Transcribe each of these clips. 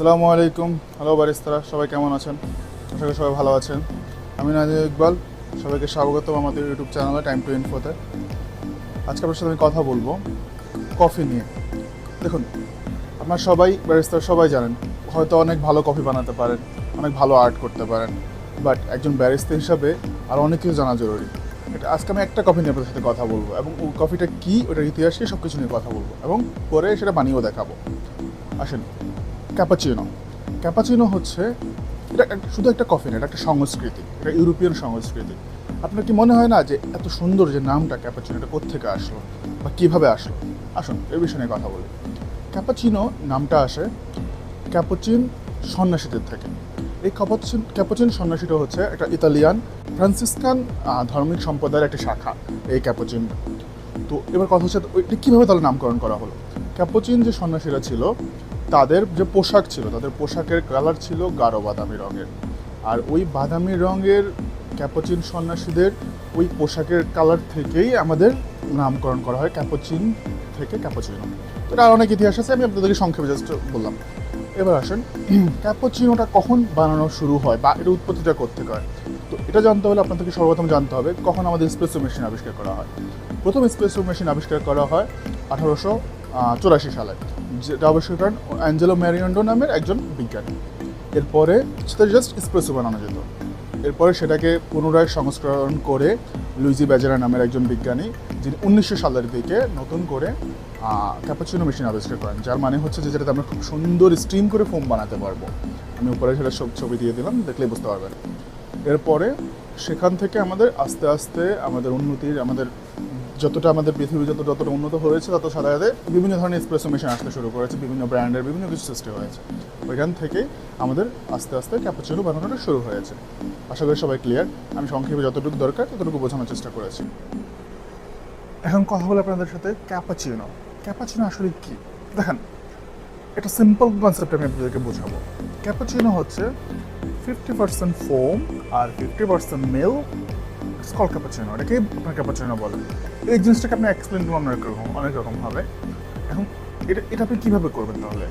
আসসালামু আলাইকুম। হ্যালো বারিস্তারা, সবাই কেমন আছেন? আশা করি সবাই ভালো আছেন। আমি নাজিম ইকবাল, সবাইকে স্বাগতম আমাদের ইউটিউব চ্যানেলে টাইম টু ইনফোতে। আজকে আপনার সাথে আমি কথা বলবো কফি নিয়ে। দেখুন, আপনার সবাই ব্যারিস্টার সবাই জানেন, হয়তো অনেক ভালো কফি বানাতে পারেন, অনেক ভালো আর্ট করতে পারেন, বাট একজন ব্যারিস্টা হিসাবে আরও অনেক কিছু জানা জরুরি। আজকে আমি একটা কফি নিয়ে আপনার সাথে কথা বলবো, এবং ওই কফিটা কী, ওটার ইতিহাস কী, সব কিছু নিয়ে কথা বলবো, এবং পরে সেটা বানিয়েও দেখাবো। আসেন, ক্যাপাচিনো। ক্যাপাচিনো হচ্ছে, শুধু একটা কফি না, এটা একটা সংস্কৃতি, এটা ইউরোপিয়ান সংস্কৃতি। আপনার কি মনে হয় না যে এত সুন্দর যে নামটা ক্যাপাচিনো, এটা কোত্থেকে আসলো বা কীভাবে আসলো? আসুন এই বিষয় নিয়ে কথা বলি। ক্যাপাচিনো নামটা আসে ক্যাপুচিন সন্ন্যাসীদের থেকে। এই ক্যাপুচিন সন্ন্যাসীটা হচ্ছে একটা ইতালিয়ান ফ্রান্সিসকান ধর্মিক সম্প্রদায়ের একটা শাখা, এই ক্যাপুচিন। তো এবার কথা হচ্ছে, এটা কীভাবে তাহলে নামকরণ করা হলো? ক্যাপুচিন যে সন্ন্যাসীরা ছিল, তাদের যে পোশাক ছিল, তাদের পোশাকের কালার ছিল গাঢ় বাদামি রঙের। আর ওই বাদামি রঙের ক্যাপুচিন সন্ন্যাসীদের ওই পোশাকের কালার থেকেই আমাদের নামকরণ করা হয় ক্যাপুচিন থেকে ক্যাপুচিনো। তো এটা আর অনেক ইতিহাস আছে, আমি আপনাদেরকে সংক্ষেপে জাস্ট বললাম। এবার আসেন, ক্যাপুচিনোটা কখন বানানো শুরু হয় বা এর উৎপত্তিটা কোত্থেকে হয়? তো এটা জানতে হলে আপনাদেরকে সর্বপ্রথম জানতে হবে কখন আমাদের এসপ্রেসো মেশিন আবিষ্কার করা হয়। প্রথম এসপ্রেসো মেশিন আবিষ্কার করা হয় 1884 সালে, যেটা আবিষ্কার করেন অ্যাঞ্জেলো ম্যারিওন্ডো নামের একজন বিজ্ঞানী। এরপরে সেটা জাস্ট এসপ্রেসো বানানো যেত। এরপরে সেটাকে পুনরায় সংস্করণ করে লুইজি ব্যাজেরা নামের একজন বিজ্ঞানী, যিনি 1900 সালের দিকে নতুন করে ক্যাপাচিনো মেশিন আবিষ্কার করেন, যার মানে হচ্ছে যে যেটাতে আমরা খুব সুন্দর স্টিম করে ফোম বানাতে পারবো। আমি উপরে সেটা সব ছবি দিয়ে দিলাম, দেখলেই বুঝতে পারবেন। এরপরে সেখান থেকে আমাদের আস্তে আস্তে আমাদের যতটা আমাদের পৃথিবী যতটা উন্নত হয়েছে, তত সাথে সাথে বিভিন্ন ধরনের এসপ্রেসো মেশিন আসতে শুরু করেছে, বিভিন্ন ব্র্যান্ডের বিভিন্ন কিছু সৃষ্টি হয়েছে। ওইখান থেকেই আমাদের আস্তে আস্তে ক্যাপাচিনো বানানোটা শুরু হয়েছে। আশা করি সবাই ক্লিয়ার। আমি সংক্ষেপে যতটুকু দরকার ততটুকু বোঝানোর চেষ্টা করেছি। এখন কথা বলে আপনাদের সাথে ক্যাপাচিনো। ক্যাপাচিনো আসলে কী? দেখেন, এটা সিম্পল কনসেপ্ট আমি আপনাদেরকে বোঝাবো। ক্যাপাচিনো হচ্ছে 50% ফোম আর 50% মিল্ক, ইটস কল ক্যাপাচিনো। এটাকে আপনার ক্যাপাচিনো বলেন। এই জিনিসটাকে আপনি এক্সপ্লেন করবেন অনেক রকমভাবে। এখন এটা আপনি কীভাবে করবেন তাহলে?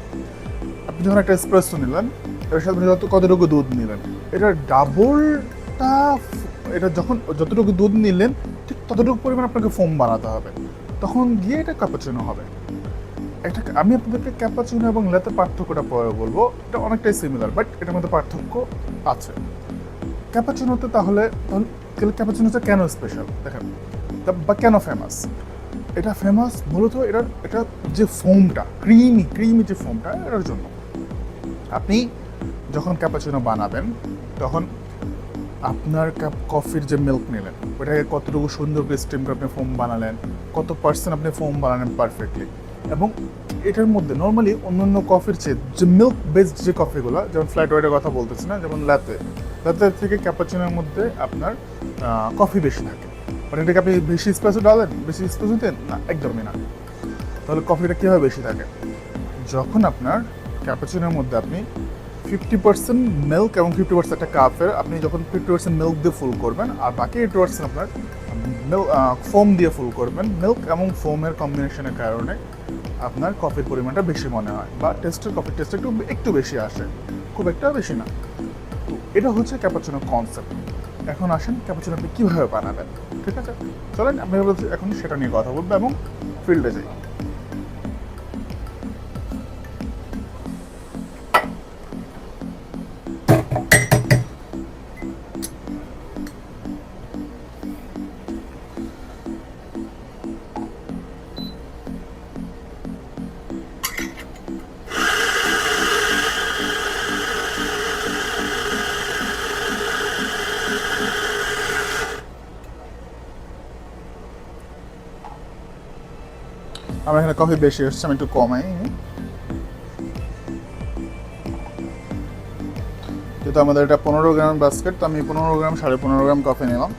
আপনি যখন একটা এসপ্রেসো নিলেন, এর সাথে কতটুকু দুধ নিলেন, এটার ডাবলটা, এটা যতটুকু দুধ নিলেন ঠিক ততটুকু পরিমাণ আপনাকে ফোম বানাতে হবে, তখন গিয়ে এটা ক্যাপাচিনো হবে। আমি আপনাদেরকে ক্যাপাচিনো এবং ল্যাতে পার্থক্যটা পরে বলবো। এটা অনেকটাই সিমিলার, বাট এটার মধ্যে পার্থক্য আছে। ক্যাপাচিনোতে তাহলে ক্যাপাচিনোটা কেন স্পেশাল দেখেন, বা কেন ফেমাস? এটা ফেমাস মূলত এটা যে ফোমটা, ক্রিমি যে ফোমটা, এটার জন্য। আপনি যখন ক্যাপাচিনো বানাবেন, তখন আপনার কফির যে মিল্ক নিলেন, ওটাকে কতটুকু সুন্দর করে স্টিম করে আপনি ফোম বানালেন, কত পার্সেন্ট আপনি ফোম বানালেন পারফেক্টলি। এবং এটার মধ্যে নর্মালি অন্যান্য কফির চেয়ে যে মিল্ক বেসড যে কফিগুলো, যেমন ফ্ল্যাট হোয়াইটের কথা বলতেছি না, যেমন ল্যাতে থেকে ক্যাপাচিনোর মধ্যে আপনার কফি বেশি থাকে। মানে এটাকে আপনি বেশি এসপ্রেসো ডালেন, বেশি এসপ্রেসো দেন না, একদমই না। তাহলে কফিটা কীভাবে বেশি থাকে? যখন আপনার ক্যাপাচিনোর মধ্যে আপনি 50% মিল্ক এবং 50% একটা কাপের, আপনি যখন 50% মিল্ক দিয়ে ফুল করবেন আর বাকি 80% আপনার ফোম দিয়ে ফুল করবেন, মিল্ক এবং ফোমের কম্বিনেশনের কারণে আপনার কফির পরিমাণটা বেশি মনে হয়, বা কফির টেস্ট একটু বেশি আসে, খুব একটা বেশি না। তো এটা হচ্ছে ক্যাপাচিনো কনসেপ্ট। এখন আসেন ক্যাপাচিনো আপনি কীভাবে বানাবেন। ঠিক আছে, চলেন আমি এখন সেটা নিয়ে কথা বলবো এবং ফিল্ডে যাই। আমার এখানে কফি বেশি এসছে, আমি একটু কমাই। যেহেতু আমাদের এটা 15 গ্রাম বাস্কেট, তো আমি 15 গ্রাম কফি নিলাম।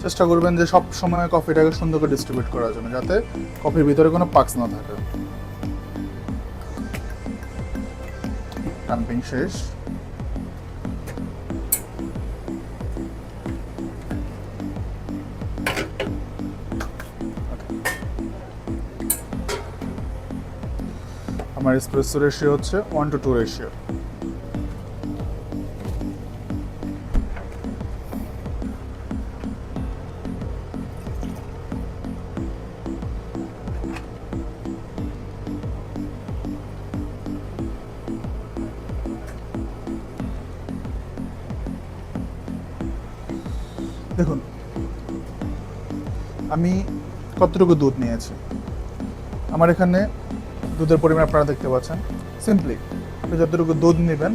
চেষ্টা করবেন যে সব সময় কফিটাকে সুন্দর করে ডিস্ট্রিবিউট করার জন্য, যাতে কফির ভিতরে কোনো পাক্স না থাকে। ডাম্পিং শেষ। আমার এসপ্রেসো রেশিও হচ্ছে 1:2 রেশিও। দেখুন আমি কতটুকু দুধ নিয়েছি। আমার এখানে দুধের পরিমাণ আপনারা দেখতে পাচ্ছেন। সিম্পলি আপনি যতটুকু দুধ নেবেন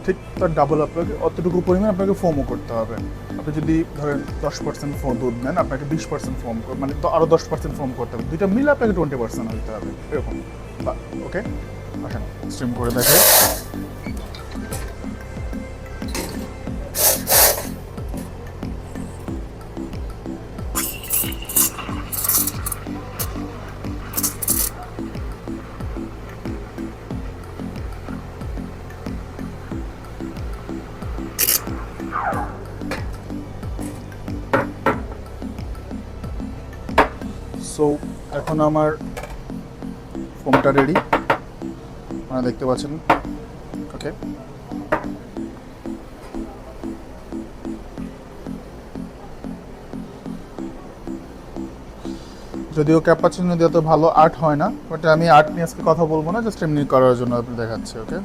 ঠিক তার ডাবল আপনাকে অতটুকু পরিমাণ আপনাকে ফোমও করতে হবে। আপনি যদি ধরেন 10% দুধ নেন, আপনাকে 20% ফোম মানে তো আরও 10% ফোম করতে হবে। দুইটা মিলে আপনাকে 20% হতে হবে এরকম। ওকে, আসেন স্ট্রিম করে দেখে। সো এখন আমার ফোমটা রেডি, আপনারা দেখতে পাচ্ছেন। ওকে, যদিও ক্যাপাচিনো দিয়ে তো ভালো আর্ট হয় না, বাট আমি আর্ট নিয়ে আজকে কথা বলবো না, জাস্ট এমনি করার জন্য আপনি দেখাচ্ছি। ওকে।